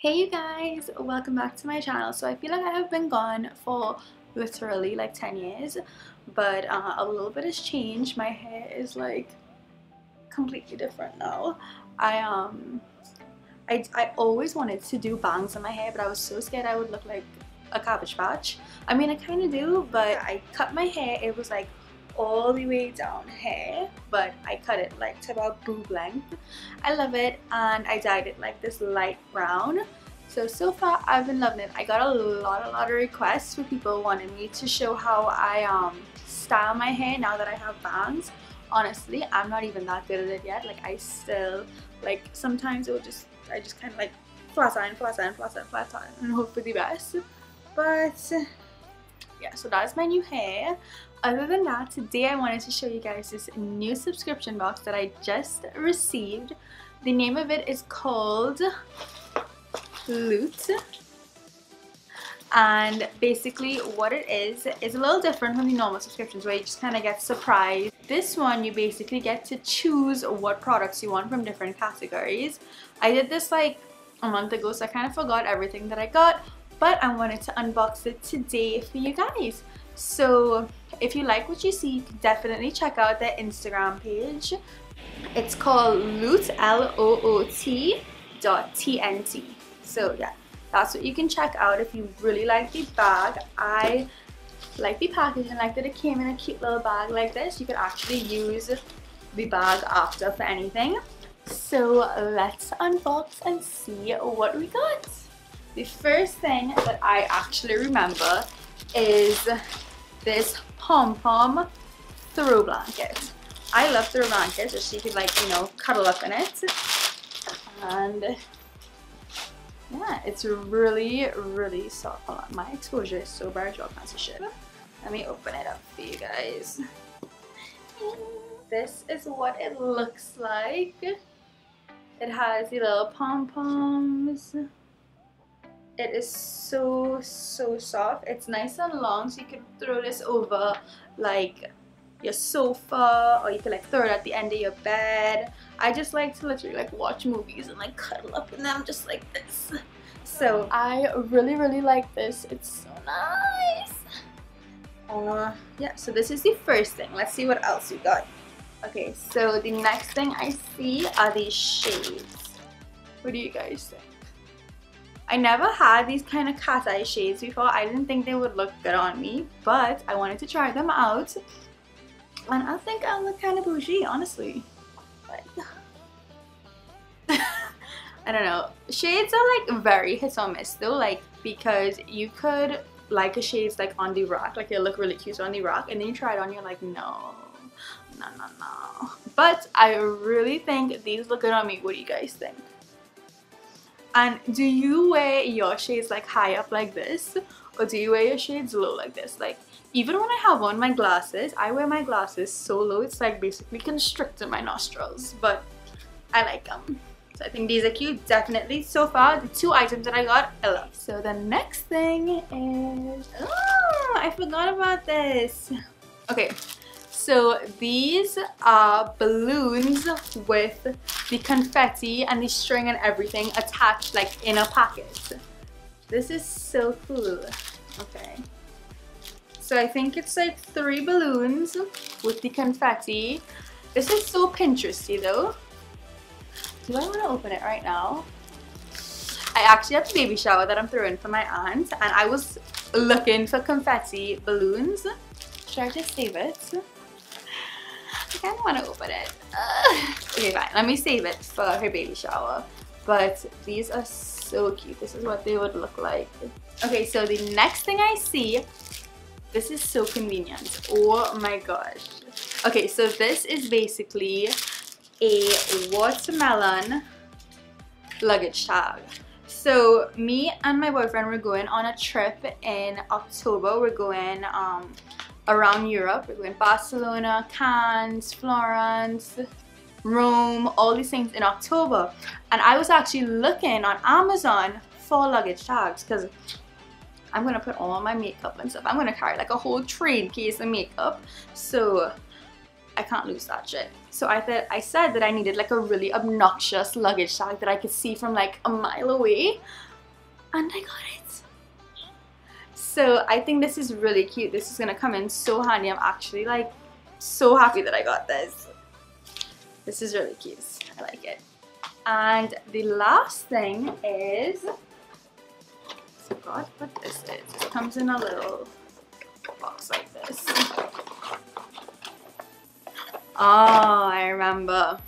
Hey you guys, welcome back to my channel. So I feel like I have been gone for literally like 10 years, but a little bit has changed. My hair is like completely different now. I always wanted to do bangs in my hair, but I was so scared I would look like a cabbage patch. I mean, I kind of do, but I cut my hair. It was like all the way down here, but I cut it like to about boob length. I love it, and I dyed it like this light brown. So far I've been loving it. I got a lot of requests for people wanting me to show how I style my hair now that I have bangs. Honestly, I'm not even that good at it yet. Like, I still, like, sometimes I just kind of like flat iron and hope for the best. But yeah, so that's my new hair. Other than that, today I wanted to show you guys this new subscription box that I just received. The name of it is called Loot, and basically what it is a little different from the normal subscriptions where you just kind of get surprised. This one, you basically get to choose what products you want from different categories. I did this like a month ago, so I kind of forgot everything that I got, but I wanted to unbox it today for you guys. So if you like what you see, you can definitely check out their Instagram page. It's called LOOT, LOOT.TNT. So yeah, that's what you can check out if you really like the bag. I like the packaging, like that it came in a cute little bag like this. You could actually use the bag after for anything. So let's unbox and see what we got. The first thing that I actually remember is this pom-pom throw blanket. I love throw blankets, just so you could, like, you know, cuddle up in it. And yeah, it's really soft. Hold on, my exposure is so bad, y'all can't see shit. Let me open it up for you guys. This is what it looks like. It has the little pom-poms. It is so soft. It's nice and long, so you could throw this over like your sofa, or you could like throw it at the end of your bed. I just like to literally like watch movies and like cuddle up in them just like this. So I really like this. It's so nice. Yeah, so this is the first thing. Let's see what else we got. Okay, so the next thing I see are these shades. What do you guys think? I never had these kind of cat eye shades before. I didn't think they would look good on me, but I wanted to try them out. And I think I look kind of bougie, honestly. Like, I don't know. Shades are like very hit or miss though, like, because you could like a shades like on the rack, like they look really cute on the rack, and then you try it on, you're like, no. But I really think these look good on me. What do you guys think? And do you wear your shades like high up like this, or do you wear your shades low like this? Like, even when I have on my glasses, I wear my glasses so low it's like basically constricting my nostrils, but I like them. So I think these are cute, definitely. So far, the two items that I got, I love. So the next thing is, oh, I forgot about this. Okay, so these are balloons with the confetti and the string and everything attached like in a packet. This is so cool. Okay. So I think it's like 3 balloons with the confetti. This is so Pinteresty though. Do I want to open it right now? I actually have a baby shower that I'm throwing for my aunt, and I was looking for confetti balloons. Should I just save it? I kind of want to open it. Okay, fine. Let me save it for her baby shower. But these are so cute. This is what they would look like. Okay, so the next thing I see, this is so convenient. Oh my gosh. Okay, so this is basically a watermelon luggage tag. So me and my boyfriend were going on a trip in October. We're going around Europe. We're going Barcelona, Cannes, Florence, Rome, all these things in October. And I was actually looking on Amazon for luggage tags because I'm gonna put all my makeup and stuff. I'm gonna carry like a whole train case of makeup, so I can't lose that shit. So I said that I needed like a really obnoxious luggage tag that I could see from like a mile away. and I got it. So I think this is really cute. This is gonna come in so handy. I'm actually like so happy that I got this. This is really cute. I like it. And the last thing is, I forgot what this is. It comes in a little box like this. Oh, I remember.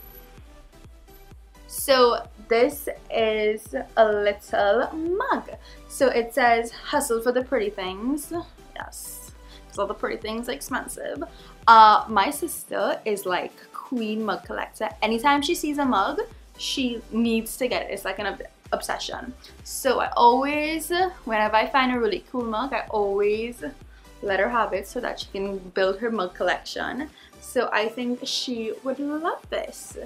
So this is a little mug. So it says hustle for the pretty things. Yes, because all the pretty things are expensive. My sister is like queen mug collector. Anytime she sees a mug, she needs to get it. It's like an obsession. So I always, whenever I find a really cool mug, I always let her have it so that she can build her mug collection. So I think she would love this.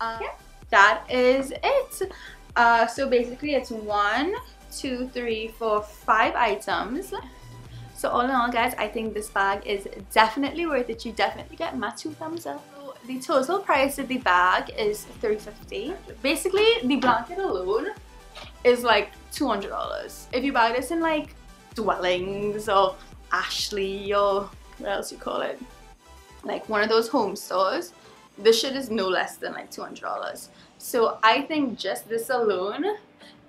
Yeah, that is it. So basically it's 1, 2, 3, 4, 5 items. So all in all, guys, I think this bag is definitely worth it. You definitely get my 2 thumbs up. So the total price of the bag is $350. Basically, the blanket alone is like $200. If you buy this in like Dwellings or Ashley or what else you call it, like one of those home stores, this shit is no less than like $200. So I think just this alone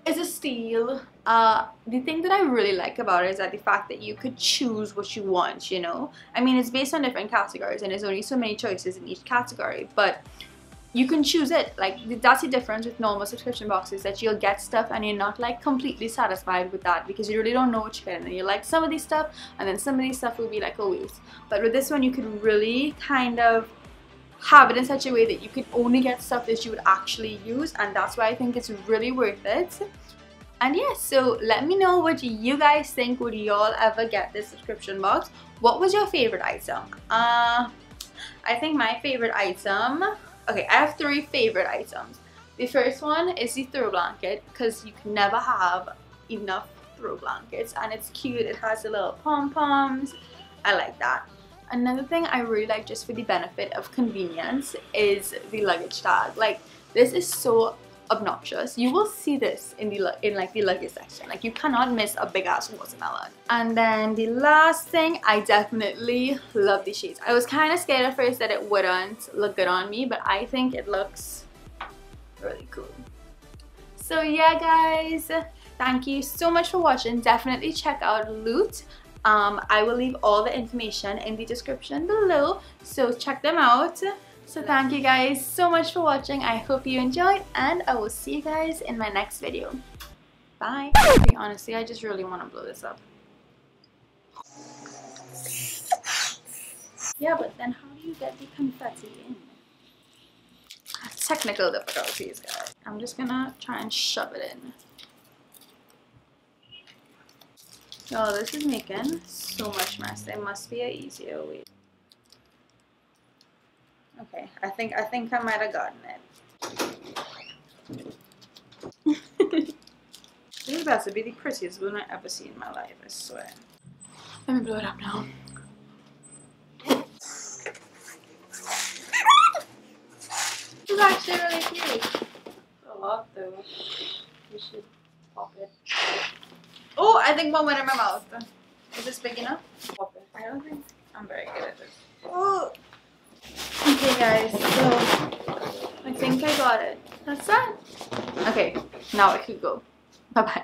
is a steal. The thing that I really like about it is that the fact that you could choose what you want, you know. I mean, it's based on different categories and there's only so many choices in each category, but you can choose it. Like, that's the difference with normal subscription boxes, that you'll get stuff and you're not like completely satisfied with that because you really don't know what you're getting. And you like some of these stuff and then some of these stuff will be like a waste. But with this one, you could really kind of have it in such a way that you can only get stuff that you would actually use, and that's why I think it's really worth it. And yeah, so let me know what you guys think. Would y'all ever get this subscription box? What was your favorite item? I think my favorite item, okay, I have 3 favorite items. The first one is the throw blanket, because you can never have enough throw blankets, and it's cute. It has the little pom-poms. I like that. Another thing I really like, just for the benefit of convenience, is the luggage tag. Like, this is so obnoxious. You will see this in the like the luggage section. Like, you cannot miss a big ass watermelon. And then the last thing, I definitely love the shades. I was kind of scared at first that it wouldn't look good on me, but I think it looks really cool. So yeah, guys, thank you so much for watching. Definitely check out Loot. I will leave all the information in the description below, so check them out. So thank you guys so much for watching. I hope you enjoyed, and I will see you guys in my next video. Bye. Okay, honestly, I just really want to blow this up. Yeah, but then how do you get the confetti in? Technical difficulties, guys. I'm just gonna try and shove it in. Oh, this is making so much mess. There must be an easier way. Okay, I think I might have gotten it. This is about to be the prettiest balloon I've ever seen in my life, I swear. Let me blow it up now. This is actually really cute. A lot though. We should pop it. Oh, I think one went in my mouth. Is this big enough? Pop it. I don't think I'm very good at this. Oh. Okay, guys, so I think I got it. That's that. Okay, now I could go. Bye-bye.